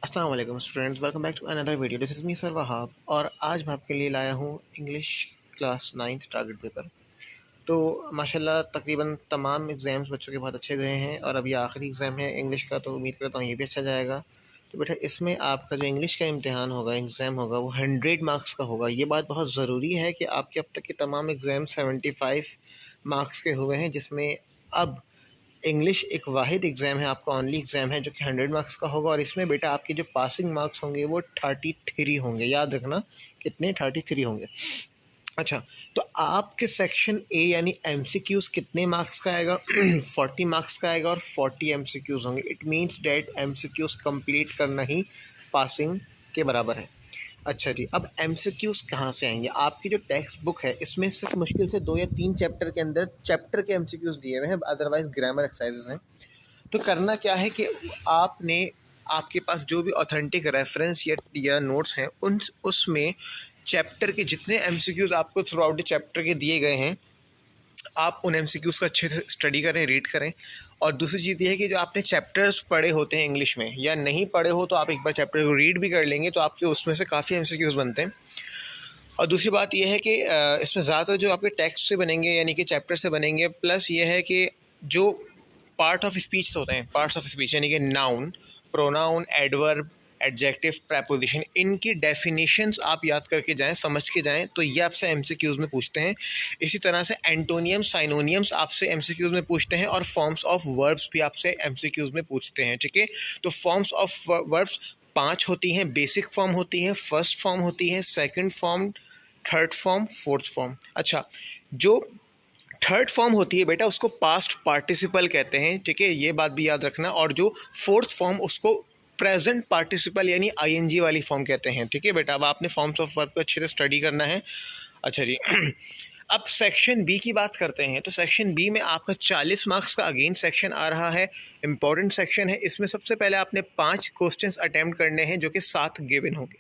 अस्सलाम वालेकुम students, welcome back to another video. This is me sir Wahab और आज मैं आपके लिए लाया हूँ English class 9th target paper. तो माशाल्लाह तकरीबन तमाम एग्ज़ाम्स बच्चों के बहुत अच्छे गए हैं और अभी आखिरी एग्ज़ाम है इंग्लिश का, तो उम्मीद करता हूँ ये भी अच्छा जाएगा। तो बेटा इसमें आपका जो इंग्लिश का इम्तिहान होगा, एग्ज़ाम होगा, वो 100 मार्क्स का होगा। ये बात बहुत ज़रूरी है कि आपके अब तक के तमाम एग्ज़ाम 75 मार्क्स के हुए हैं, जिसमें अब इंग्लिश एक वाहिद एग्ज़ाम है, आपका ओनली एग्ज़ाम है जो कि 100 मार्क्स का होगा। और इसमें बेटा आपके जो पासिंग मार्क्स होंगे वो 33 होंगे। याद रखना कितने, 33 होंगे। अच्छा, तो आपके सेक्शन ए यानी एमसीक्यूज़ कितने मार्क्स का आएगा? 40 मार्क्स का आएगा और 40 एमसीक्यूज़ होंगे। It means that MCQs complete करना ही पासिंग के बराबर है। अच्छा जी, अब एमसीक्यूज़ कहाँ से आएंगे? आपकी जो टेक्स्ट बुक है इसमें सिर्फ मुश्किल से 2 या 3 चैप्टर के अंदर चैप्टर के एमसीक्यूज़ दिए हुए हैं, अदरवाइज ग्रामर एक्सरसाइजेस हैं। तो करना क्या है कि आपने, आपके पास जो भी ऑथेंटिक रेफरेंस या नोट्स हैं उन उसमें चैप्टर के जितने एमसीक्यूज़ आपको थ्रू आउट द चैप्टर के दिए गए हैं, आप उन एमसीक्यूज़ को अच्छे से स्टडी करें, रीड करें। और दूसरी चीज़ ये है कि जो आपने चैप्टर्स पढ़े होते हैं इंग्लिश में, या नहीं पढ़े हो तो आप एक बार चैप्टर को रीड भी कर लेंगे तो आपके उसमें से काफ़ी एमसीक्यूज़ बनते हैं। और दूसरी बात यह है कि इसमें ज़्यादातर जो आपके टेक्स्ट से बनेंगे यानी कि चैप्टर से बनेंगे, प्लस ये है कि जो पार्ट ऑफ स्पीच होते हैं, पार्ट्स ऑफ स्पीच यानी कि noun, pronoun, adverb, adjective, preposition, इनकी डेफिनेशंस आप याद करके जाएं, समझ के जाएं, तो ये आपसे एमसीक्यूज़ में पूछते हैं। इसी तरह से एंटोनियम्स, साइनोनियम्स आपसे एमसीक्यूज़ में पूछते हैं और फॉर्म्स ऑफ वर्ब्स भी आपसे एमसीक्यूज़ में पूछते हैं। ठीक है, तो फॉर्म्स ऑफ वर्ब्स 5 होती हैं। बेसिक फॉर्म होती है, फर्स्ट फॉर्म होती है, second form, third form, fourth form. अच्छा, जो थर्ड फॉर्म होती है बेटा उसको पास्ट पार्टिसिपल कहते हैं। ठीक है, ये बात भी याद रखना। और जो फोर्थ फॉर्म उसको प्रेजेंट पार्टिसिपल यानी आईएनजी वाली फॉर्म कहते हैं। ठीक है बेटा, अब आपने फॉर्म्स ऑफ वर्ब को अच्छे से स्टडी करना है। अच्छा जी, अब सेक्शन बी की बात करते हैं। तो सेक्शन बी में आपका 40 मार्क्स का अगेन सेक्शन आ रहा है, इंपॉर्टेंट सेक्शन है। इसमें सबसे पहले आपने 5 क्वेश्चंस अटेम्प्ट करने हैं जो कि 7 गिवन होंगे।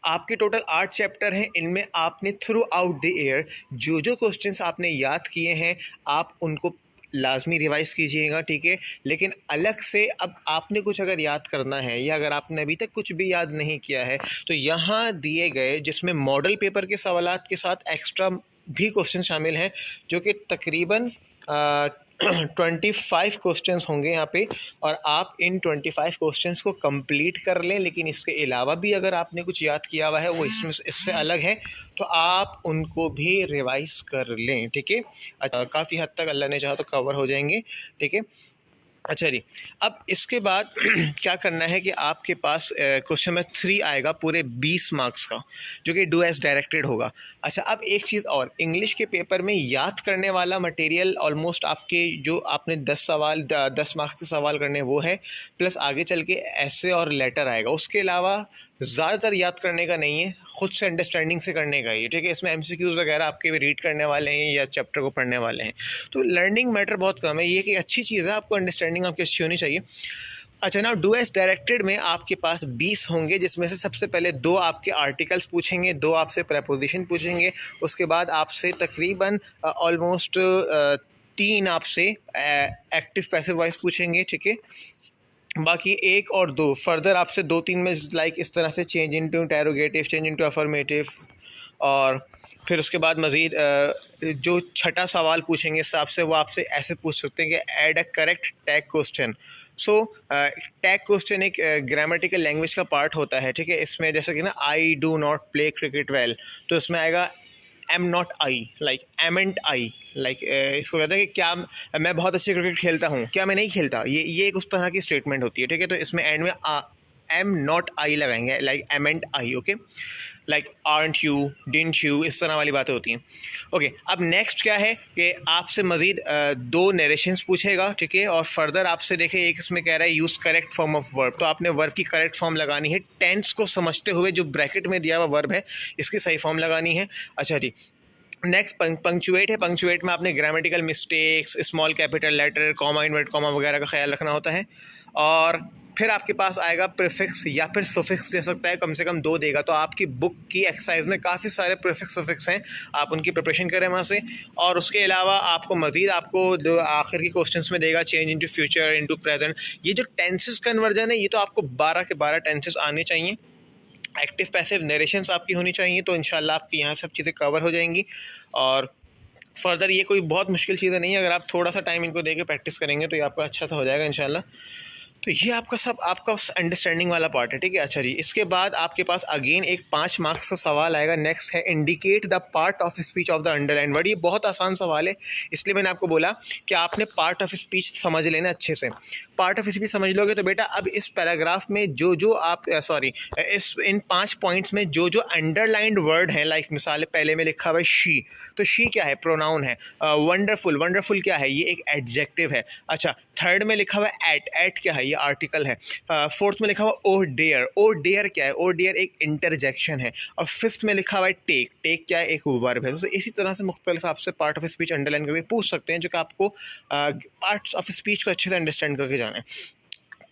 आपके टोटल 8 चैप्टर हैं, इनमें आपने थ्रू आउट द ईयर जो जो क्वेश्चंस आपने याद किए हैं आप उनको लाजमी रिवाइज कीजिएगा। ठीक है, लेकिन अलग से अब आपने कुछ अगर याद करना है या अगर आपने अभी तक कुछ भी याद नहीं किया है तो यहाँ दिए गए जिसमें मॉडल पेपर के सवालात के साथ एक्स्ट्रा भी क्वेश्चन शामिल हैं जो कि तकरीबन 25 क्वेश्चंस होंगे यहाँ पे, और आप इन 25 क्वेश्चंस को कंप्लीट कर लें। लेकिन इसके अलावा भी अगर आपने कुछ याद किया हुआ है वो इसमें इससे अलग है तो आप उनको भी रिवाइज कर लें। ठीक है, काफ़ी हद तक अल्लाह ने चाहा तो कवर हो जाएंगे। ठीक है, अच्छा जी, अब इसके बाद क्या करना है कि आपके पास क्वेश्चन नंबर 3 आएगा पूरे 20 मार्क्स का, जो कि डू एज डायरेक्टेड होगा। अच्छा, अब एक चीज़ और, इंग्लिश के पेपर में याद करने वाला मटेरियल ऑलमोस्ट आपके जो आपने 10 मार्क्स के सवाल करने वो है, प्लस आगे चल के ऐसे और लेटर आएगा। उसके अलावा ज़्यादातर याद करने का नहीं है, खुद से अंडरस्टैंडिंग से करने का ही। ठीक है, इसमें एमसीक्यूज़ वगैरह आपके रीड करने वाले हैं या चैप्टर को पढ़ने वाले हैं, तो लर्निंग मैटर बहुत कम है। ये कि अच्छी चीज़ है, आपको अंडरस्टैंडिंग आपकी अच्छी होनी चाहिए। अच्छा ना, डू एज डायरेक्टेड में आपके पास 20 होंगे, जिसमें से सबसे पहले 2 आपके आर्टिकल्स पूछेंगे, 2 आपसे प्रेपोजिशन पूछेंगे, उसके बाद आपसे तकरीबन ऑलमोस्ट 3 आपसे एक्टिव पैसिव वॉइस पूछेंगे। ठीक है, बाकी 1 और 2 फर्दर आपसे 2-3 में लाइक इस तरह से change into interrogative, change into affirmative, और फिर उसके बाद मज़ीद जो छठा सवाल पूछेंगे इस हिसाब से वो आपसे ऐसे पूछ सकते हैं कि add a correct tag question. So tag question एक ग्रामेटिकल लैंग्वेज का पार्ट होता है। ठीक है, इसमें जैसे कि ना I do not play cricket well, तो इसमें आएगा am not I, like amn't I, like इसको कहते हैं कि क्या मैं बहुत अच्छे क्रिकेट खेलता हूँ, क्या मैं नहीं खेलता, ये एक उस तरह की स्टेटमेंट होती है। ठीक है, तो इसमें एंड में एम नॉट आई लगाएंगे, like amn't I. Okay, like aren't you, didn't you, इस तरह वाली बातें होती हैं। ओके, अब नेक्स्ट क्या है कि आपसे मज़ीद 2 नरेशंस पूछेगा। ठीक है, और फर्दर आपसे देखें एक इसमें कह रहा है use correct form of verb, तो आपने वर्ब की करेक्ट फॉर्म लगानी है, टेंस को समझते हुए जो ब्रैकेट में दिया हुआ वर्ब है इसकी सही फॉर्म लगानी है। अच्छा जी, नेक्स्ट पंक्चुएट है। पंक्चुएट में आपने grammatical mistakes, small capital letter, comma, invert comma वगैरह का ख्याल रखना होता है। और फिर आपके पास आएगा प्रीफिक्स या फिर सुफिक्स दे सकता है, कम से कम 2 देगा। तो आपकी बुक की एक्सरसाइज में काफ़ी सारे प्रीफिक्स सुफिक्स हैं, आप उनकी प्रिपरेशन करें वहाँ से। और उसके अलावा आपको मज़ीद आपको जो आखिर की क्वेश्चंस में देगा, change into future, into present, ये जो टेंसेस कन्वर्जन है ये तो आपको 12 के 12 टेंसेस आने चाहिए। एक्टिव पैसिव नरेशंस आपकी होनी चाहिए, तो इंशाल्लाह आपकी यहाँ सब चीज़ें कवर हो जाएंगी। और फर्दर ये कोई बहुत मुश्किल चीज़ें नहीं है, अगर आप थोड़ा सा टाइम इनको देके प्रैक्टिस करेंगे तो ये आपका अच्छा सा हो जाएगा इंशाल्लाह। तो ये आपका सब आपका अंडरस्टैंडिंग वाला पार्ट है, ठीक है। अच्छा जी, इसके बाद आपके पास अगेन एक 5 मार्क्स का सवाल आएगा। नेक्स्ट है indicate the part of speech of the underline word. ये बहुत आसान सवाल है, इसलिए मैंने आपको बोला कि आपने पार्ट ऑफ स्पीच समझ लेना अच्छे से। पार्ट ऑफ स्पीच समझ लोगे तो बेटा अब इस पैराग्राफ में जो जो आप इस इन 5 पॉइंट्स में जो जो अंडरलाइंड वर्ड हैं, लाइक मिसाल पहले में लिखा हुआ है शी, तो शी क्या है? प्रोनाउन है। वंडरफुल, वंडरफुल क्या है? ये एक एडजेक्टिव है। अच्छा, थर्ड में लिखा हुआ है एट क्या है? ये आर्टिकल है। फोर्थ में लिखा हुआ ओ डेयर, ओ डेयर क्या है? ओ डेयर एक इंटरजेक्शन है। और फिफ्थ में लिखा हुआ है टेक, टेक क्या है? एक वर्ब है। तो इसी तरह से मुख्तलिफ आपसे पार्ट ऑफ स्पीच अंडरलाइन करके पूछ सकते हैं, जो कि आपको पार्ट्स ऑफ स्पीच को अच्छे से अंडरस्टैंड करके जाना है।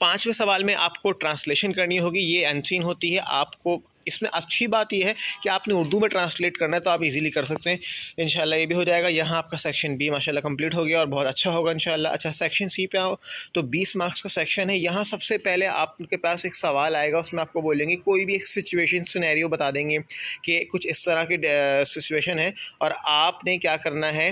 5वें सवाल में आपको ट्रांसलेशन करनी होगी, ये अनसीन होती है। आपको इसमें अच्छी बात यह है कि आपने उर्दू में ट्रांसलेट करना है, तो आप इजीली कर सकते हैं इंशाल्लाह, ये भी हो जाएगा। यहाँ आपका सेक्शन बी माशाल्लाह कंप्लीट हो गया और बहुत अच्छा होगा इंशाल्लाह। अच्छा, सेक्शन सी पे आओ तो 20 मार्क्स का सेक्शन है। यहाँ सबसे पहले आपके पास एक सवाल आएगा, उसमें आपको बोलेंगे कोई भी एक सिचुएशन सिनेरियो बता देंगे कि कुछ इस तरह की सिचुएशन है और आपने क्या करना है,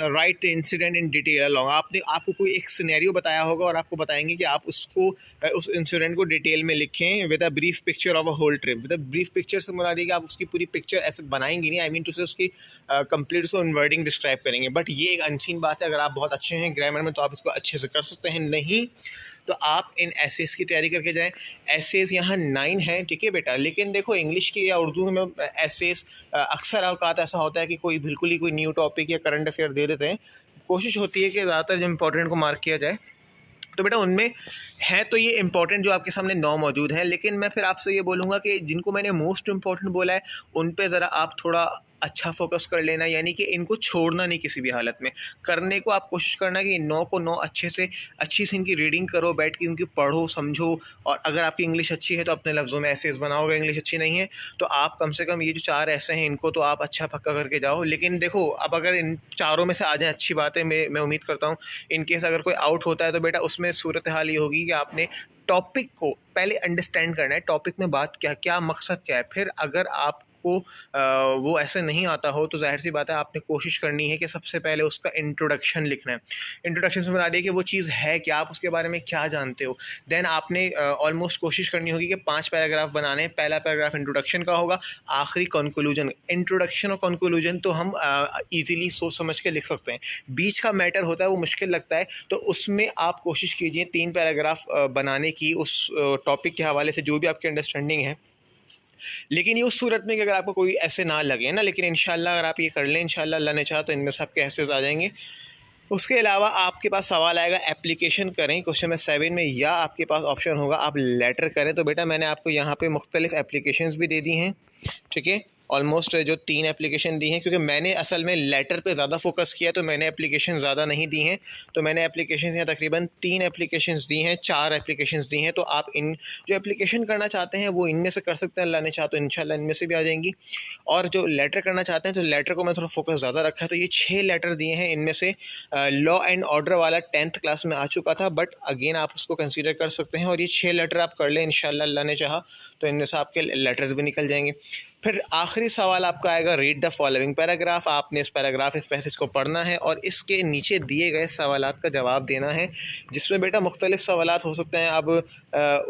right the incident in detail along. आपको कोई एक सिनेरियो बताया होगा और आपको बताएंगे कि आप उसको उस इंसिडेंट को डिटेल में लिखें with a brief picture of a whole trip. With a brief picture से मुराद है कि आप उसकी पूरी पिक्चर ऐसे बनाएंगे नहीं, आई मीन टू से उसकी कंप्लीट उसको इन वर्डिंग डिस्क्राइब करेंगे। बट ये एक अनसीन बात है, अगर आप बहुत अच्छे हैं ग्रामर में तो आप इसको अच्छे से कर सकते हैं, नहीं तो आप इन एसेस की तैयारी करके जाएं। एसेस यहाँ 9 हैं, ठीक है बेटा। लेकिन देखो इंग्लिश की या उर्दू में एसेस अक्सर औकात ऐसा होता है कि कोई बिल्कुल ही कोई न्यू टॉपिक या करंट अफेयर दे देते हैं। कोशिश होती है कि ज़्यादातर जो इंपॉर्टेंट को मार्क किया जाए, तो बेटा उनमें है तो ये इंपॉर्टेंट जो आपके सामने 9 मौजूद हैं। लेकिन मैं फिर आपसे ये बोलूँगा कि जिनको मैंने मोस्ट इंपॉर्टेंट बोला है उन पे ज़रा आप थोड़ा अच्छा फोकस कर लेना, यानी कि इनको छोड़ना नहीं किसी भी हालत में। करने को आप कोशिश करना कि 9 को 9 अच्छी से इनकी रीडिंग करो, बैठ के इनकी पढ़ो समझो। और अगर आपकी इंग्लिश अच्छी है तो अपने लफ्ज़ों में एसेस बनाओ, अगर इंग्लिश अच्छी नहीं है तो आप कम से कम ये जो 4 ऐसे हैं इनको तो आप अच्छा पक्का करके जाओ। लेकिन देखो अब अगर इन चारों में से आ जाए अच्छी बात है, मैं उम्मीद करता हूँ। इन केस अगर कोई आउट होता है तो बेटा उसमें सूरत हाल ये होगी कि आपने टॉपिक को पहले अंडरस्टैंड करना है, टॉपिक में बात क्या मकसद क्या है। फिर अगर आपको वो ऐसे नहीं आता हो तो जाहिर सी बात है आपने कोशिश करनी है कि सबसे पहले उसका इंट्रोडक्शन लिखना है। इंट्रोडक्शन से बता दिए कि वो चीज़ है क्या, आप उसके बारे में क्या जानते हो। देन आपने ऑलमोस्ट कोशिश करनी होगी कि 5 पैराग्राफ बनाने हैं। पहला पैराग्राफ इंट्रोडक्शन का होगा, आखिरी कंक्लूजन। इंट्रोडक्शन और कंक्लूजन तो हम ईजीली सोच समझ के लिख सकते हैं, बीच का मैटर होता है वो मुश्किल लगता है। तो उसमें आप कोशिश कीजिए 3 पैराग्राफ बनाने की उस टॉपिक के हवाले से जो भी आपकी अंडरस्टैंडिंग है। लेकिन ये उस सूरत में कि अगर आपको कोई ऐसे ना लगे ना, लेकिन इंशाल्लाह अगर आप ये कर लें इंशाल्लाह अल्लाह ने चाहा तो इनमें से आपके ऐसे आ जाएंगे। उसके अलावा आपके पास सवाल आएगा एप्लीकेशन करें, क्वेश्चन नंबर 7 में, या आपके पास ऑप्शन होगा आप लेटर करें। तो बेटा मैंने आपको यहाँ पे मुख्तलिफ एप्लीकेशंस भी दे दी हैं, ठीक है। ऑलमोस्ट जो 3 एप्लीकेशन दी हैं, क्योंकि मैंने असल में लेटर पे ज़्यादा फोकस किया तो मैंने एप्लीकेशन ज़्यादा नहीं दी हैं। तो मैंने एप्लीकेशंस यहाँ तकरीबन 3 एप्लीकेशंस दी हैं, 4 एप्लीकेशंस दी हैं। तो आप इन जो एप्लीकेशन करना चाहते हैं वो इनमें से कर सकते हैं, अल्लाह ने चाहा तो इंशाल्लाह इनमें से भी आ जाएंगी। और जो लेटर करना चाहते हैं तो लेटर को मैं थोड़ा फोकस ज़्यादा रखा है। तो ये 6 लेटर दिए हैं, इनमें से लॉ एंड ऑर्डर वाला 10th क्लास में आ चुका था, बट अगेन आप उसको कंसीडर कर सकते हैं। और ये 6 लेटर आप कर लें इंशाल्लाह अल्लाह ने चाहा तो इनमें से आपके लेटर्स भी निकल जाएंगे। फिर आखिरी सवाल आपका आएगा रीड द फॉलोइंग पैराग्राफ। आपने इस पैसेज को पढ़ना है और इसके नीचे दिए गए सवालात का जवाब देना है, जिसमें बेटा मुख्तलिफ सवालात हो सकते हैं। अब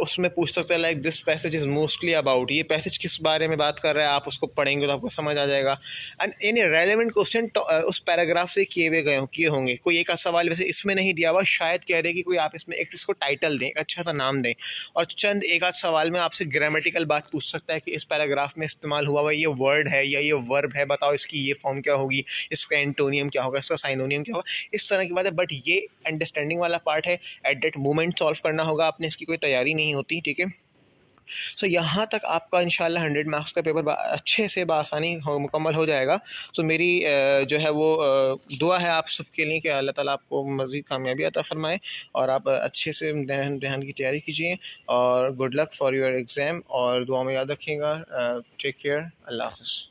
उसमें पूछ सकते हैं like this passage is mostly about, ये पैसेज किस बारे में बात कर रहा है, आप उसको पढ़ेंगे तो आपको समझ आ जाएगा। एंड एनी रेलेवेंट क्वेश्चन उस पैराग्राफ से किए होंगे। कोई एक सवाल वैसे इसमें नहीं दिया हुआ, शायद कह दे कि कोई आप इसमें एक इसको टाइटल दें, एक अच्छा सा नाम दें। और चंद एक आध सवाल में आपसे ग्रामेटिकल बात पूछ सकता है कि इस पैराग्राफ में इस्तेमाल हुआ हुआ ये वर्ड है या ये वर्ब है, बताओ इसकी ये फॉर्म क्या होगी, इसका एंटोनियम क्या होगा, इसका साइनोनियम क्या होगा, इस तरह की बात है। बट ये अंडरस्टैंडिंग वाला पार्ट है, एट दैट मोमेंट सॉल्व करना होगा आपने, इसकी कोई तैयारी नहीं होती, ठीक है। सो यहाँ तक आपका इंशाल्लाह 100 मार्क्स का पेपर अच्छे से बआसानी मुकम्मल हो जाएगा। सो मेरी जो है वो दुआ है आप सबके लिए कि अल्लाह ताला आपको मज़ीद कामयाबी अता फ़रमाए और आप अच्छे से इम्तिहान की तैयारी कीजिए। और good luck for your exam और दुआ में याद रखिएगा। Take care. अल्लाह हाफ़िज़।